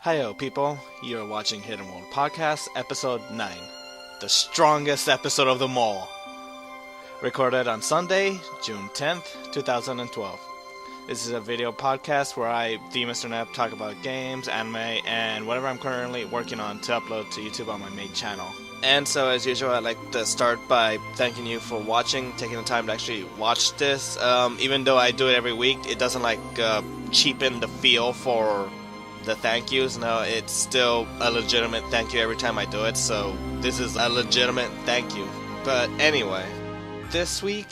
Hiyo people, you're watching Hidden World Podcast, episode 9. The strongest episode of them all. Recorded on Sunday, June 10th, 2012. This is a video podcast where I, the Mr. Nep, talk about games, anime, and whatever I'm currently working on to upload to YouTube on my main channel. And so, as usual, I'd like to start by thanking you for watching, taking the time to actually watch this. Even though I do it every week, it doesn't cheapen the feel for the thank yous. No, it's still a legitimate thank you every time I do it, so this is a legitimate thank you. But anyway, this week,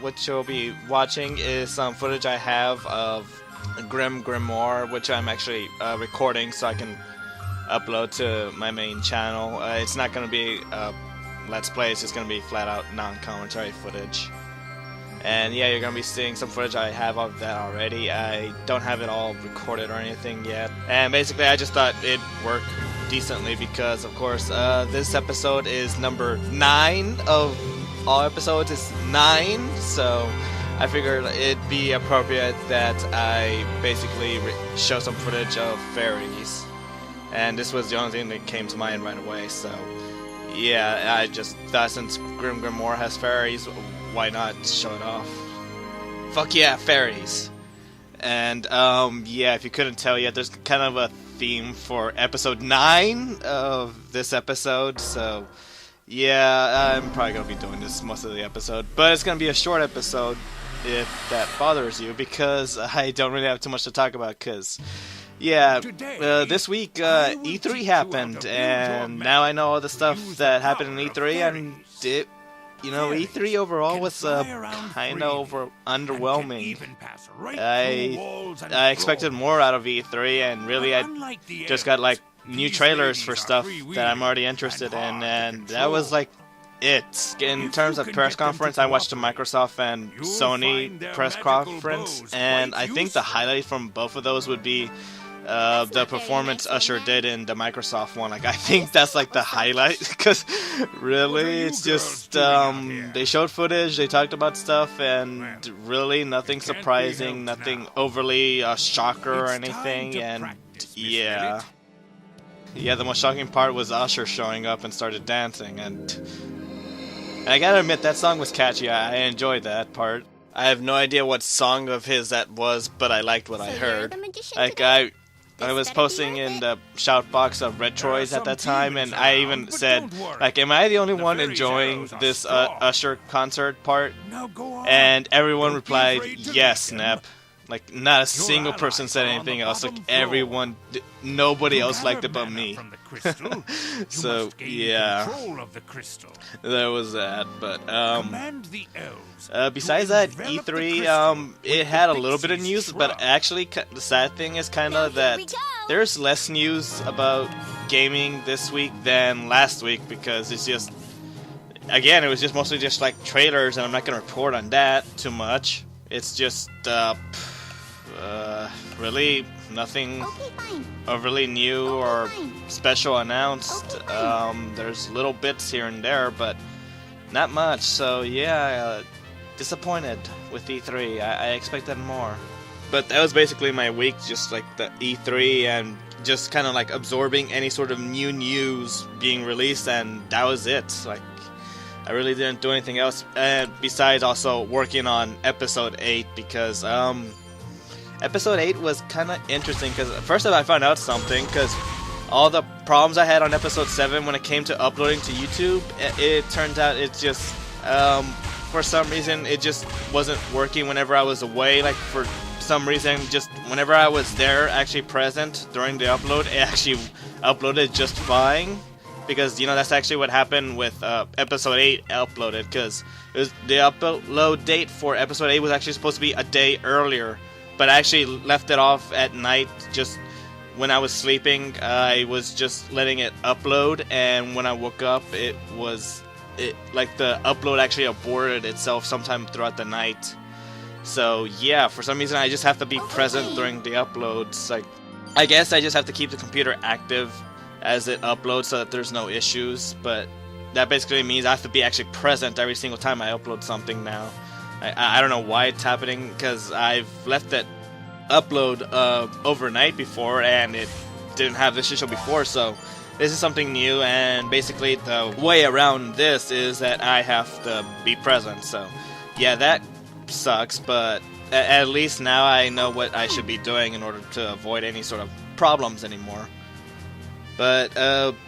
what you'll be watching is some footage I have of Grim Grimoire, which I'm actually recording so I can upload to my main channel. It's not going to be Let's Play, it's just going to be flat out non-commentary footage. And yeah, you're going to be seeing some footage I have of that already. I don't have it all recorded or anything yet. And basically I just thought it'd work decently because, of course, this episode is number 9 of all episodes. It's 9, so I figured it'd be appropriate that I basically show some footage of fairies. And this was the only thing that came to mind right away, so yeah, I just thought since Grim Grimoire has fairies, why not show it off? Fuck yeah, fairies! And yeah, if you couldn't tell yet, there's kind of a theme for episode 9 of this episode, so yeah, I'm probably going to be doing this most of the episode, but it's going to be a short episode if that bothers you, because I don't really have too much to talk about, because yeah, this week E3 happened, and now I know all the stuff that happened in E3, and E3 overall was kind of underwhelming. I expected more out of E3, and really I just got new trailers for stuff that I'm already interested in, and that was it. In terms of press conference, I watched the Microsoft and Sony press conference, and I think the highlight from both of those would be the performance Usher did in the Microsoft one. I think that's the highlight, because really it's just they showed footage, they talked about stuff, and really nothing surprising, nothing overly shocker or anything. And yeah, the most shocking part was Usher showing up and started dancing, and I gotta admit that song was catchy. I enjoyed that part. I have no idea what song of his that was, but I liked what I heard. I was posting in the shout box of Retroids at that time, and I even said, am I the only one enjoying this Usher concert part? And everyone replied, yes, Nep. Not a single person said anything else. Everyone, nobody else liked it but me. So, yeah, there was that. But, besides that, E3, it had a little bit of news, but actually, the sad thing is kind of that there's less news about gaming this week than last week, because it's just, again, it was just mostly just trailers, and I'm not going to report on that too much. It's just, really nothing overly new or special announced. There's little bits here and there, but not much. So yeah, disappointed with E3. I expected more. But that was basically my week, just the E3 and just kind of absorbing any sort of new news being released, and that was it. I really didn't do anything else, besides also working on episode 8, because episode 8 was kind of interesting, because first of all I found out something, because all the problems I had on episode 7 when it came to uploading to YouTube, it turns out it just, for some reason, it just wasn't working whenever I was away. For some reason, just whenever I was there, actually present during the upload, it actually uploaded just fine. Because, that's actually what happened with episode 8 uploaded, because the upload date for episode 8 was actually supposed to be a day earlier. But I actually left it off at night, just when I was sleeping. I was just letting it upload, and when I woke up, the upload actually aborted itself sometime throughout the night. So yeah, for some reason I just have to be present during the uploads. I guess I just have to keep the computer active as it uploads so that there's no issues, but that basically means I have to be actually present every single time I upload something now. I don't know why it's happening, because I've left it upload overnight before, and it didn't have this issue before, so this is something new, and basically the way around this is that I have to be present, so yeah, that sucks, but at least now I know what I should be doing in order to avoid any sort of problems anymore. But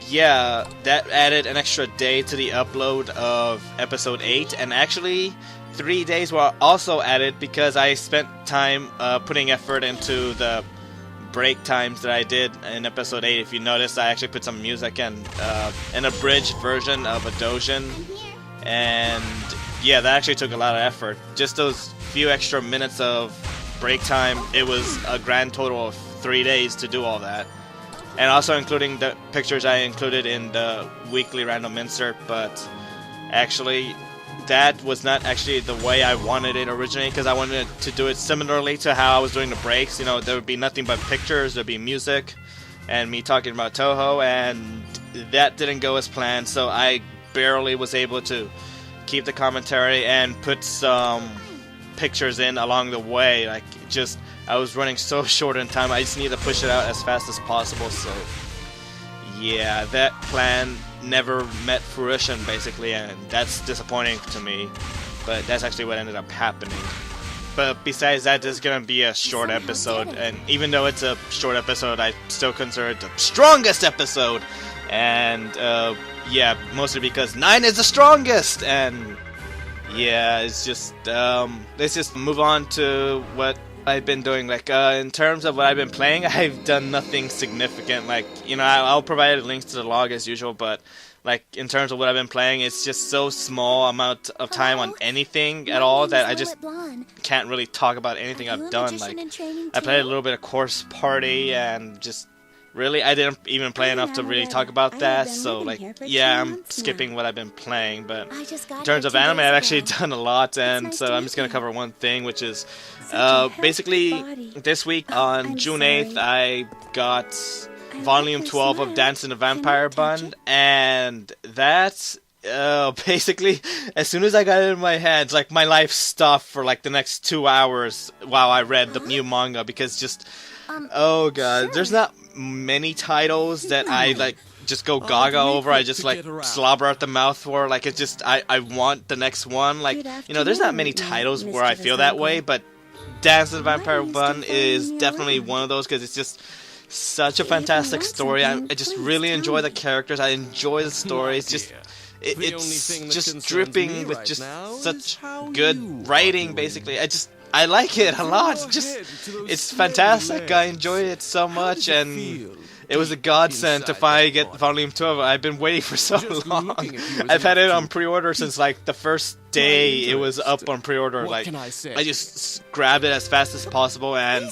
yeah, that added an extra day to the upload of episode 8, and actually 3 days were also added because I spent time putting effort into the break times that I did in episode 8. If you notice, I actually put some music and an abridged version of a doujin, and yeah, that actually took a lot of effort. Just those few extra minutes of break time, it was a grand total of 3 days to do all that. And also including the pictures I included in the weekly random insert, but actually that was not actually the way I wanted it originally, because I wanted to do it similarly to how I was doing the breaks. You know, there would be nothing but pictures, there'd be music, and me talking about Toho, and that didn't go as planned, so I barely was able to keep the commentary and put some pictures in along the way. Like, just, I was running so short in time, I just need to push it out as fast as possible, so yeah, that plan never met fruition, basically, and that's disappointing to me, but that's actually what ended up happening. But besides that, this is going to be a short episode, and even though it's a short episode, I still consider it the strongest episode, and yeah, mostly because 9 is the strongest, and yeah, it's just, let's just move on to what I've been doing. Like, in terms of what I've been playing, I've done nothing significant. Like, you know, I'll provide links to the log as usual, but like, in terms of what I've been playing, it's just so small amount of time on anything at all that I just can't really talk about anything I've done. Like, I played a little bit of Course Party, and just really, I didn't even play enough to really talk about that, so like, yeah, I'm skipping what I've been playing. But in terms of anime, I've actually done a lot, and so I'm just going to cover one thing, which is basically this week on June 8th, I got Volume 12 of Dance in the Vampire Bund, and that's basically, as soon as I got it in my hands, like, my life stopped for like the next 2 hours while I read the new manga, because just, oh god, there's not many titles that I like just go gaga over. I just like slobber at the mouth for. Like, it's just, I want the next one. Like, you know, there's not many titles where I feel that way, but Dance of the Vampire Bund is definitely one of those, because it's just such a fantastic story. I just really enjoy the characters. I enjoy the story. It's just, it's just dripping with just such good writing, basically. I like it a lot. It's fantastic. I enjoy it so much, and it was a godsend to finally get Volume 12. I've been waiting for so long. I've had it on pre-order since like the first day it was up on pre-order. Like, I just grabbed it as fast as possible, and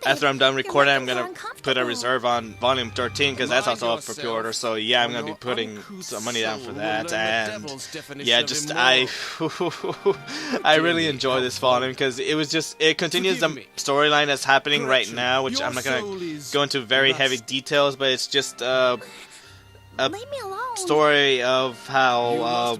after I'm done recording, I'm gonna put a reserve on Volume 13, because that's also up for pre-order. So yeah, I'm gonna be putting some money down for that, and yeah, just I really enjoy this volume, because it continues the storyline that's happening right now, which I'm not gonna go into very heavy details, but it's just a story of how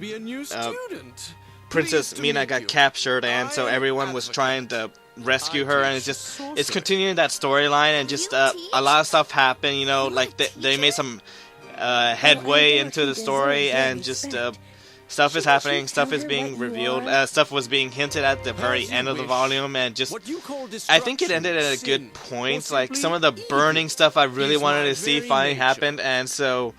Princess Mina got captured, and so everyone was trying to rescue her, and it's continuing that storyline, and just a lot of stuff happened, you know, like they made some headway into the story, and just stuff is happening, stuff is being revealed, stuff was being hinted at the very end of the volume, and just, I think it ended at a good point. Like, some of the burning stuff I really wanted to see finally happened, and so,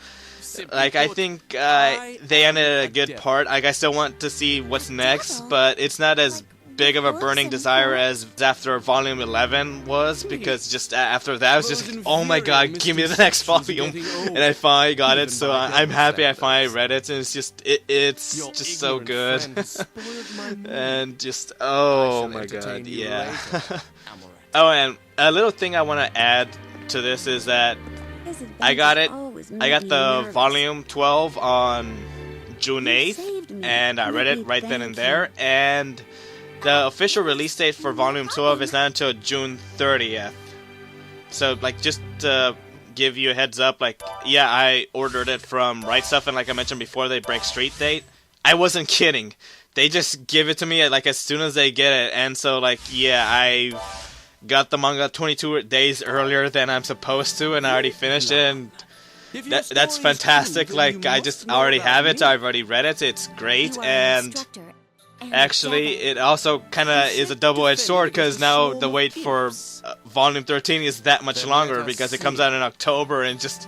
like, I think they ended at a good part. Like, I still want to see what's next, but it's not as big of a burning desire as after Volume 11 was, because just after that I was just like, oh my god, give me the next volume, and I finally got it, so I'm happy I finally read it, and it's just so good. And just, oh my god, yeah. Oh, and a little thing I want to add to this is that I got the Volume 12 on June 8th, and I read it right then and there, and the official release date for Volume 12 is not until June 30th. So, like, just to give you a heads up, like, yeah, I ordered it from Right Stuff, and like I mentioned before, they break street date. I wasn't kidding. They just give it to me, like, as soon as they get it, and so, like, yeah, got the manga 22 days earlier than I'm supposed to, and I already finished it, and that's fantastic. Like, I already have it, I've already read it, it's great, and actually, it also kind of is a double-edged sword, because now the wait for Volume 13 is that much longer, because it comes out in October, and just,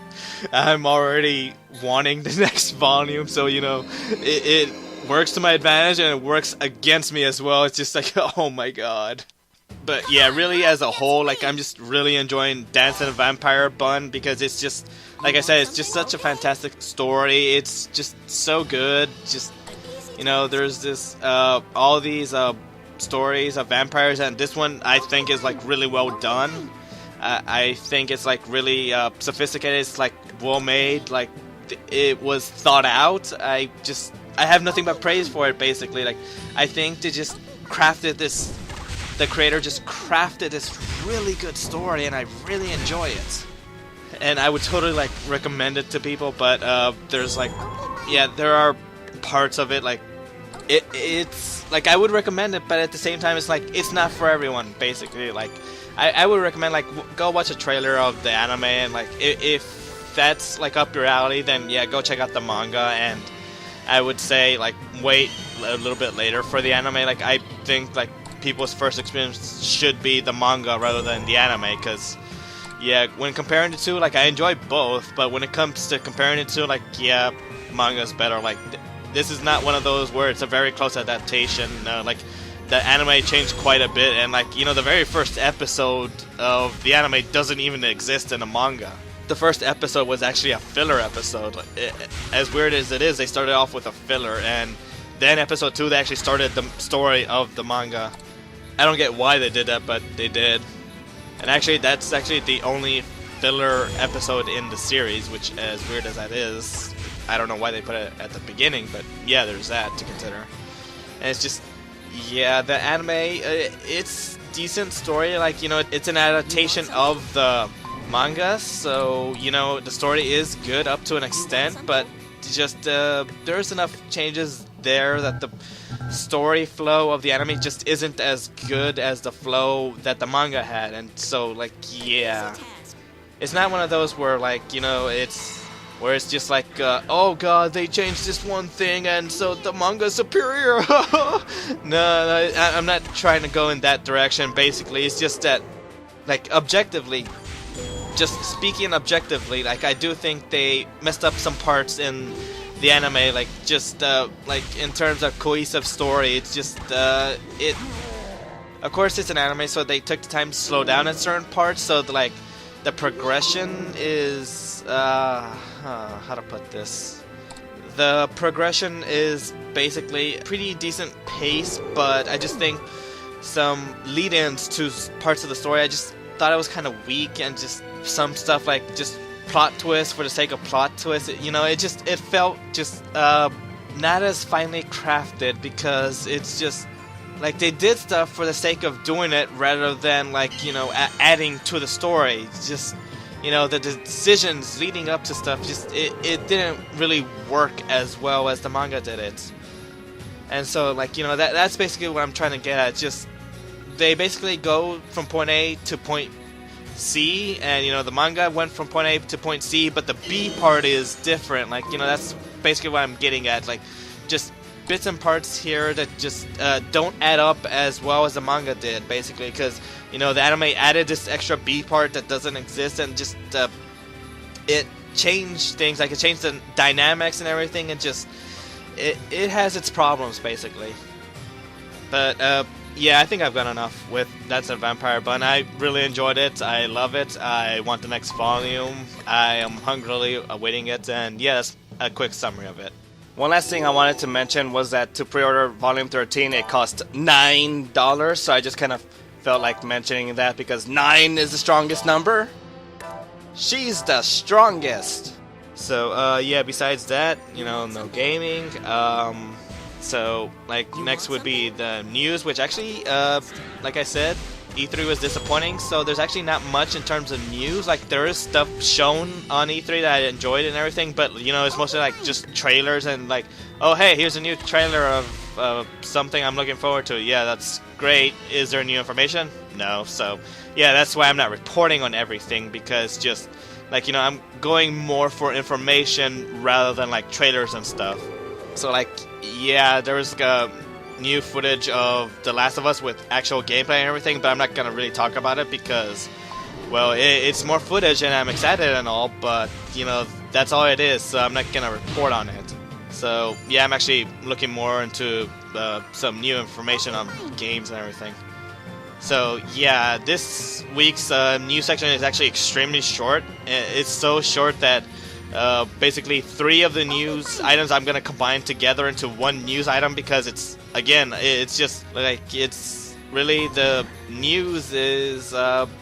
I'm already wanting the next volume, so, you know, it works to my advantage, and it works against me as well. It's just like, oh my god. But yeah, really, as a whole, like, I'm just really enjoying Dance and the Vampire Bun, because it's just, like I said, it's just such a fantastic story. It's just so good. Just, you know, there's this, all these stories of vampires, and this one I think is like really well done. I think it's like really sophisticated. It's like well made. Like, it was thought out. I have nothing but praise for it, basically. Like, I think they just crafted this. The creator just crafted this really good story, and I really enjoy it. And I would totally like recommend it to people, but there's like, yeah, there are parts of it like it's like I would recommend it, but at the same time it's like it's not for everyone, basically. Like, I would recommend like go watch a trailer of the anime, and like if that's like up your alley, then yeah, go check out the manga. And I would say like wait a little bit later for the anime. Like, I think like people's first experience should be the manga rather than the anime, because yeah, when comparing the two, like, I enjoy both, but when it comes to comparing the two, like, yeah, manga's better. Like, this is not one of those where it's a very close adaptation. Like, the anime changed quite a bit, and like, you know, the very first episode of the anime doesn't even exist in the manga. The first episode was actually a filler episode. As weird as it is, they started off with a filler, and then episode 2 they actually started the story of the manga. I don't get why they did that, but they did. And actually, that's actually the only filler episode in the series, which, as weird as that is, I don't know why they put it at the beginning, but yeah, there's that to consider. And it's just, yeah, the anime, it's decent story. Like, you know, it's an adaptation of the manga, so, you know, the story is good up to an extent, but just, there's enough changes there that the story flow of the anime just isn't as good as the flow that the manga had. And so, like, yeah, it's not one of those where, like, you know, it's just like, oh god, they changed this one thing and so the manga's superior. No, I'm not trying to go in that direction. Basically, it's just that, like, objectively, just speaking objectively, like, I do think they messed up some parts in the anime, like, just, like, in terms of cohesive story. It's just, it, of course it's an anime, so they took the time to slow down at certain parts, so, like, the progression is, how to put this? The progression is basically pretty decent pace, but I just think some lead-ins to parts of the story, I just thought it was kind of weak, and just some stuff, like, just plot twist for the sake of plot twist. You know, it felt just not as finely crafted, because it's just like they did stuff for the sake of doing it rather than, like, you know, adding to the story. Just, you know, the decisions leading up to stuff, just it didn't really work as well as the manga did it. And so, like, you know, that's basically what I'm trying to get at. Just, they basically go from point A to point C, and, you know, the manga went from point A to point C, but the B part is different. Like, you know, that's basically what I'm getting at. Like, just bits and parts here that just don't add up as well as the manga did, basically, because, you know, the anime added this extra B part that doesn't exist, and just it changed things. Like, it changed the dynamics and everything, and just it has its problems, basically. But yeah, I think I've got enough with That's a Vampire Bun. I really enjoyed it. I love it. I want the next volume. I am hungrily awaiting it. And yeah, that's a quick summary of it. One last thing I wanted to mention was that to pre-order Volume 13, it cost $9. So I just kind of felt like mentioning that because 9 is the strongest number. She's the strongest. So yeah, besides that, you know, no gaming. So, like, next would be the news, which actually, like I said, E3 was disappointing, so there's actually not much in terms of news. Like, there is stuff shown on E3 that I enjoyed and everything, but, you know, it's mostly, like, just trailers and, like, oh, hey, here's a new trailer of something I'm looking forward to. Yeah, that's great. Is there new information? know. So yeah, that's why I'm not reporting on everything, because just like, you know, I'm going more for information rather than like trailers and stuff. So like, yeah, there was new footage of The Last of Us with actual gameplay and everything, but I'm not gonna really talk about it because, well, it's more footage and I'm excited and all, but you know, that's all it is, so I'm not gonna report on it. So yeah, I'm actually looking more into some new information on games and everything. So yeah, this week's news section is actually extremely short. It's so short that basically 3 of the news items I'm gonna combine together into one news item, because it's, again, it's just like, it's really, the news is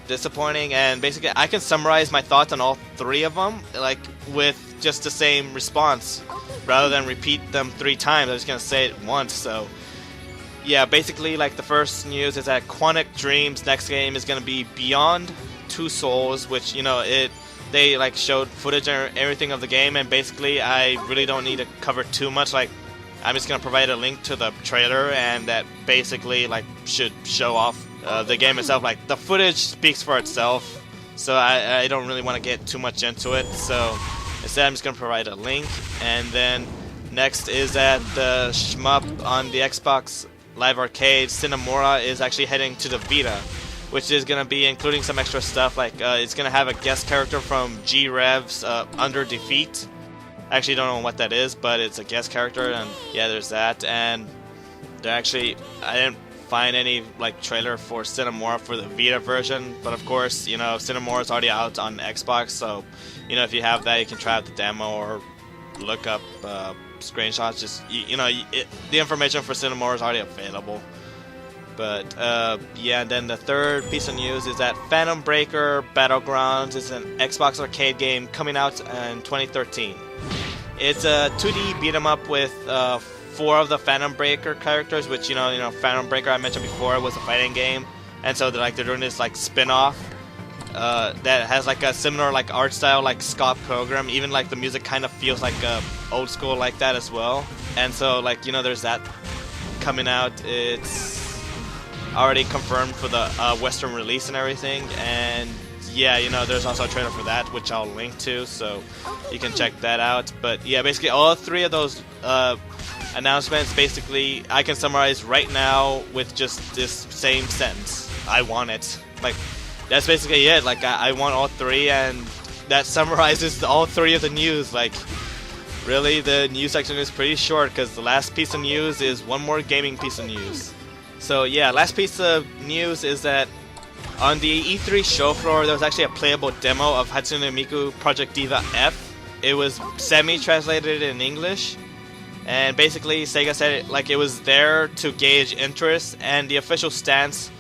disappointing, and basically I can summarize my thoughts on all 3 of them like with just the same response rather than repeat them 3 times. I'm just gonna say it once. So yeah, basically, like, the first news is that Quantic Dream's next game is gonna be Beyond Two Souls, which, you know, they like showed footage and everything of the game, and basically I really don't need to cover too much. Like, I'm just gonna provide a link to the trailer, and that basically like should show off the game itself. Like, the footage speaks for itself, so I don't really want to get too much into it. So instead, I'm just gonna provide a link. And then next is that the shmup on the Xbox Live Arcade, Cinemora, is actually heading to the Vita, which is going to be including some extra stuff, like it's going to have a guest character from G-Rev's Under Defeat. I actually don't know what that is, but it's a guest character, and yeah, there's that. And there actually, I didn't find any like trailer for Cinemora for the Vita version, but of course, you know, Cinemora is already out on Xbox, so you know, if you have that, you can try out the demo or look up screenshots. Just you know, the information for Cinemora is already available. But yeah, and then the third piece of news is that Phantom Breaker Battlegrounds is an Xbox arcade game coming out in 2013. It's a 2D beat 'em up with 4 of the Phantom Breaker characters, which you know, Phantom Breaker, I mentioned before, was a fighting game, and so they're doing this like spin-off that has like a similar like art style, like Scott Pilgrim. Even like the music kind of feels like old school like that as well. And so like, you know, there's that coming out. It's already confirmed for the Western release and everything. And yeah, you know, there's also a trailer for that, which I'll link to, so you can check that out. But yeah, basically all 3 of those announcements, basically I can summarize right now with just this same sentence: I want it. Like, that's basically it. Like, I want all 3, and that summarizes all 3 of the news. Like, really, the news section is pretty short, because the last piece of news is one more gaming piece of news. So yeah, last piece of news is that on the E3 show floor, there was actually a playable demo of Hatsune Miku Project Diva F. It was semi-translated in English, and basically Sega said it was there to gauge interest, and the official stance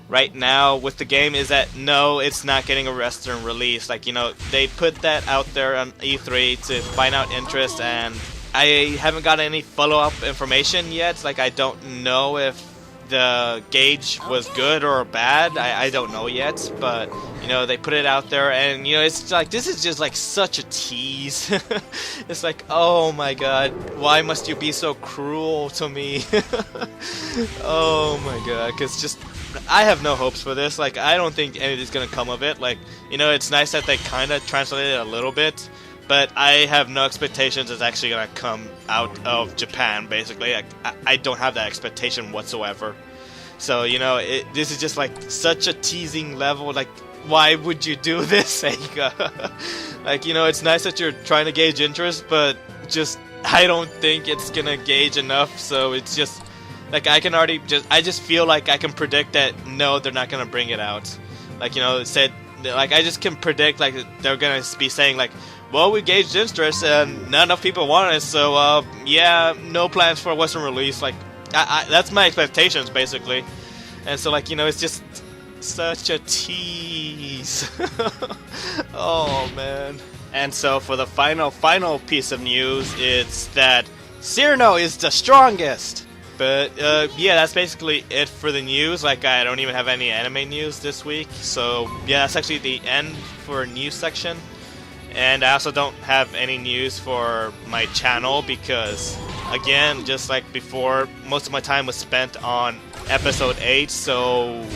right now with the game is that no, it's not getting a Western release. Like, you know, they put that out there on E3 to find out interest, and I haven't got any follow-up information yet. Like, I don't know if the gauge was good or bad. I don't know yet, but you know, they put it out there, and you know, it's like, this is just like such a tease. It's like, oh my god, why must you be so cruel to me? Oh my god, because just I have no hopes for this. Like, I don't think anything's gonna come of it. Like, you know, it's nice that they kind of translated it a little bit, but I have no expectations it's actually gonna come out of Japan. Basically, I don't have that expectation whatsoever. So you know, this is just like such a teasing level. Like, why would you do this, Sega? Like, you know, it's nice that you're trying to gauge interest, but just I don't think it's gonna gauge enough. So it's just like, I just feel like I can predict that no, they're not gonna bring it out. Like, you know, it said, like, I just can predict like they're gonna be saying like, well, we gauged interest and not enough people want it, so yeah, no plans for a Western release. Like, that's my expectations basically. And so, like, you know, it's just such a tease. Oh man. And so for the final piece of news, it's that Cirno is the strongest. But yeah, that's basically it for the news. Like, I don't even have any anime news this week. So yeah, that's actually the end for news section. And I also don't have any news for my channel because, again, just like before, most of my time was spent on episode 8. So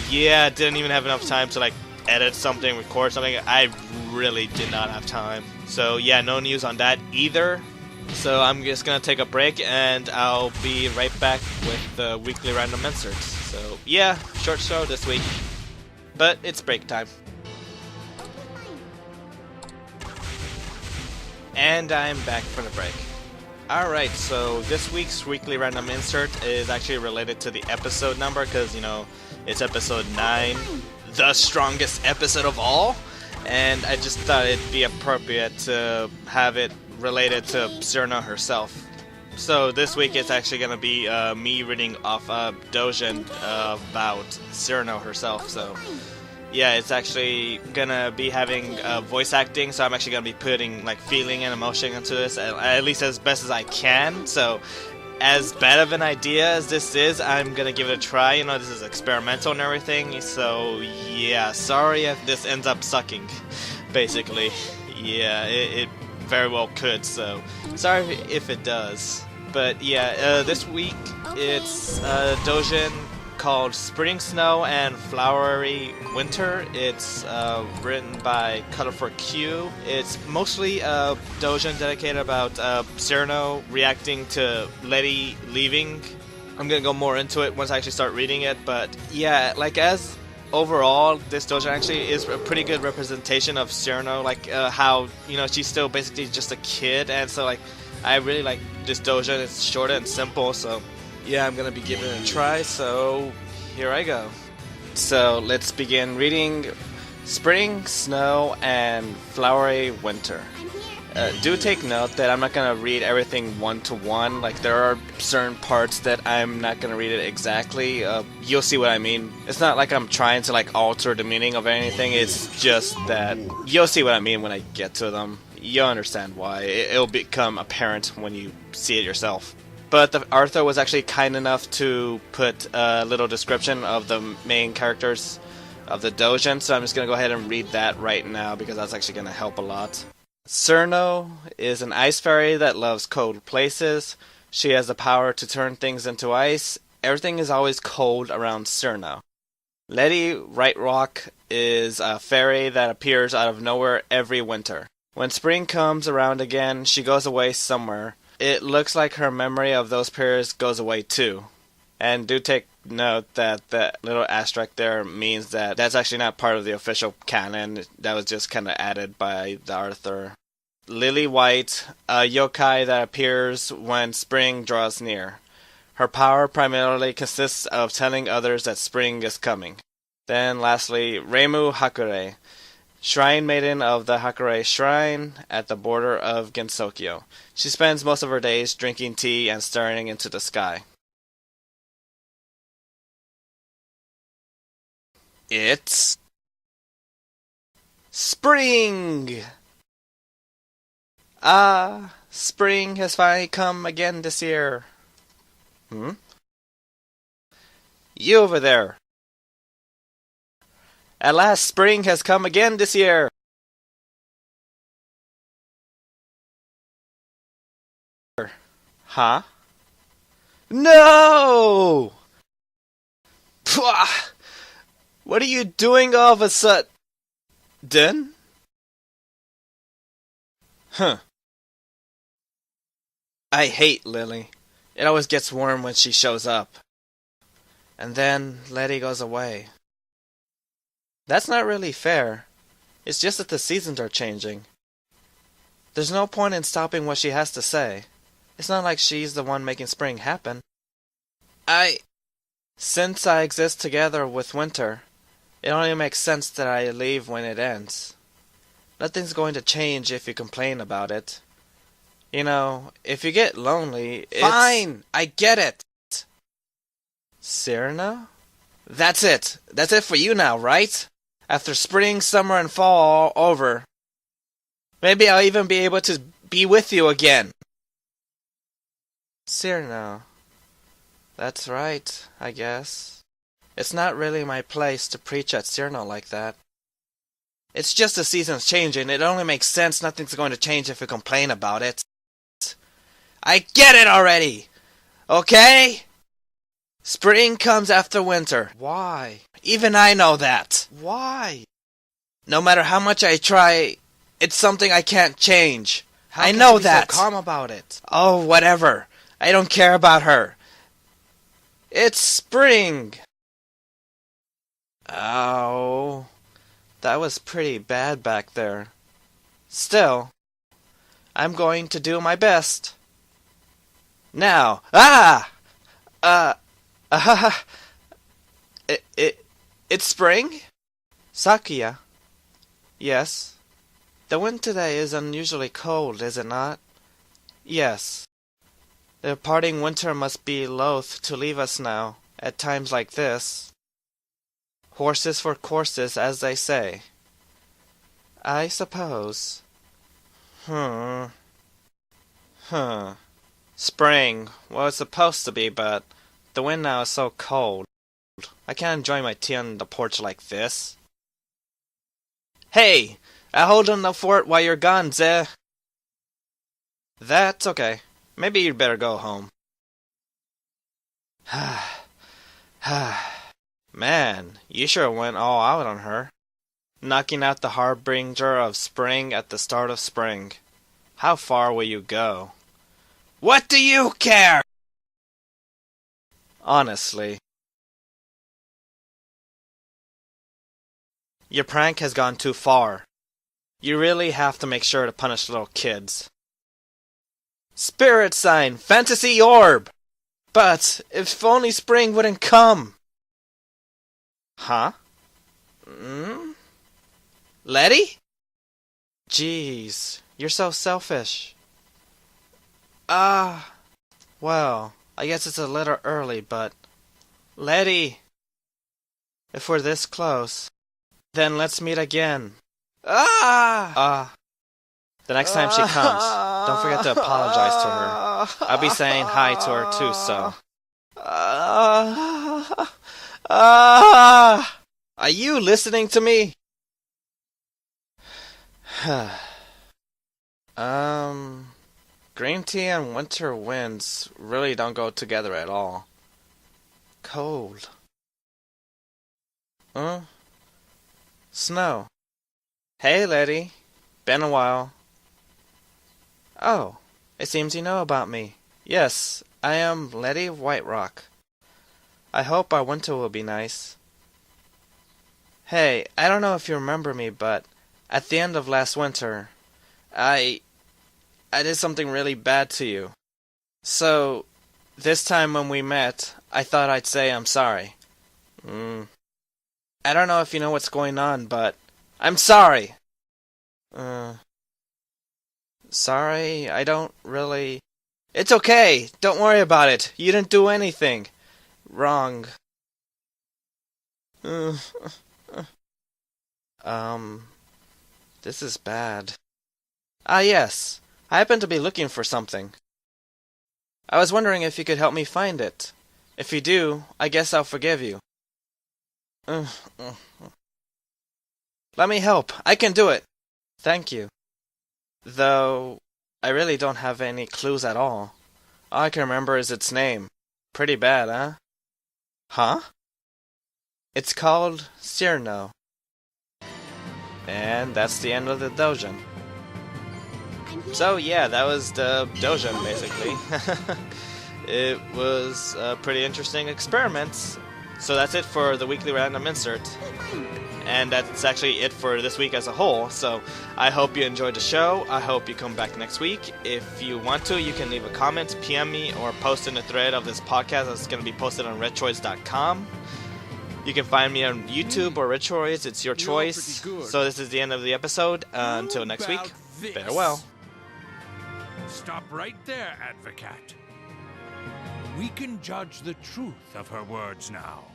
yeah, didn't even have enough time to like edit something, record something. I really did not have time. So yeah, no news on that either. So I'm just gonna take a break and I'll be right back with the weekly random inserts. So yeah, short show this week, but it's break time. And I'm back from the break. Alright, so this week's weekly random insert is actually related to the episode number because, you know, it's episode 9, the strongest episode of all, and I just thought it'd be appropriate to have it related to Cirno herself. So this week it's actually going to be me reading off a doujin about Cirno herself, so yeah, it's actually gonna be having voice acting, so I'm actually gonna be putting like feeling and emotion into this, at least as best as I can. So, as bad of an idea as this is, I'm gonna give it a try. You know, this is experimental and everything. So yeah, sorry if this ends up sucking. Basically, yeah, it very well could. So sorry if it does. But yeah, this week it's doujin called Spring Snow and Flowery Winter. It's written by Colorful Q. It's mostly a doujin dedicated about Cirno reacting to Letty leaving. I'm gonna go more into it once I actually start reading it, but yeah, like as overall, this doujin actually is a pretty good representation of Cirno, like how, you know, she's still basically just a kid, and so like I really like this doujin. It's short and simple, so yeah, I'm gonna be giving it a try, so here I go. So let's begin reading Spring, Snow, and Flowery Winter. Do take note that I'm not gonna read everything one to one. Like, there are certain parts that I'm not gonna read it exactly. You'll see what I mean. It's not like I'm trying to like alter the meaning of anything. It's just that you'll see what I mean when I get to them. You'll understand why. It'll become apparent when you see it yourself. But the author was actually kind enough to put a little description of the main characters of the doujin, so I'm just going to go ahead and read that right now because that's actually going to help a lot. Cirno is an ice fairy that loves cold places. She has the power to turn things into ice. Everything is always cold around Cirno. Letty Right Rock is a fairy that appears out of nowhere every winter. When spring comes around again, she goes away somewhere. It looks like her memory of those periods goes away too. And do take note that the little asterisk there means that that's actually not part of the official canon. That was just kind of added by the author. Lily White, a yokai that appears when spring draws near. Her power primarily consists of telling others that spring is coming. Then lastly, Reimu Hakure, Shrine Maiden of the Hakure Shrine at the border of Gensokyo. She spends most of her days drinking tea and staring into the sky. It's spring! Ah, spring has finally come again this year. You over there! At last, spring has come again this year! Huh? No! Pwah! What are you doing all of a sudden? Huh. I hate Lily. It always gets warm when she shows up. And then Letty goes away. That's not really fair. It's just that the seasons are changing. There's no point in stopping what she has to say. It's not like she's the one making spring happen. Since I exist together with winter, it only makes sense that I leave when it ends. Nothing's going to change if you complain about it. You know, if you get lonely, it's... Fine! I get it! Cirno? That's it! That's it for you now, right? After spring, summer, and fall all over. Maybe I'll even be able to be with you again. Cirno. That's right, I guess. It's not really my place to preach at Cirno like that. It's just the season's changing. It only makes sense. Nothing's going to change if you complain about it. I get it already! Okay? Spring comes after winter. Why? Even I know that. Why? No matter how much I try, it's something I can't change. How I can know you be that. so calm about it? Oh, whatever. I don't care about her. It's spring. Oh, that was pretty bad back there. Still, I'm going to do my best. Now, it's spring? Sakuya. Yes. The wind today is unusually cold, is it not? Yes. The departing winter must be loath to leave us now, at times like this. Horses for courses, as they say. I suppose. Spring. Well, it's supposed to be, but the wind now is so cold. I can't enjoy my tea on the porch like this. Hey! I hold on the fort while you're gone, Zeh. That's okay. Maybe you'd better go home. Man, you sure went all out on her. Knocking out the harbinger of spring at the start of spring. How far will you go? What do you care? Honestly. Your prank has gone too far. You really have to make sure to punish little kids. Spirit sign, fantasy orb! But if only spring wouldn't come. Huh? Letty? Jeez, you're so selfish. Well, I guess it's a little early, but... Letty! If we're this close, then let's meet again. The next time she comes, don't forget to apologize to her. I'll be saying hi to her too, so... Are you listening to me? Green tea and winter winds really don't go together at all. Cold. Snow. Hey, Letty. Been a while. Oh, it seems you know about me. Yes, I am Letty of White Rock. I hope our winter will be nice. Hey, I don't know if you remember me, but at the end of last winter, I did something really bad to you. So, this time when we met, I thought I'd say I'm sorry. I don't know if you know what's going on, but I'm sorry! Sorry, I don't really... It's okay! Don't worry about it! You didn't do anything wrong. This is bad. Yes. I happen to be looking for something. I was wondering if you could help me find it. If you do, I guess I'll forgive you. Let me help. I can do it. Thank you. Though, I really don't have any clues at all. All I can remember is its name. Pretty bad, huh? Huh? It's called Cirno. And that's the end of the doujin. So yeah, that was the doujin, basically. It was a pretty interesting experiment. So that's it for the weekly random insert. And that's actually it for this week as a whole. So I hope you enjoyed the show. I hope you come back next week. If you want to, you can leave a comment, PM me, or post in the thread of this podcast that's going to be posted on retroids.com. You can find me on YouTube or Retroids. It's your choice. So this is the end of the episode. Until next week, farewell. Stop right there, Advocat. We can judge the truth of her words now.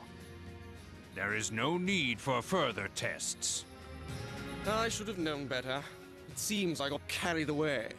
There is no need for further tests. I should have known better. It seems I got carried away.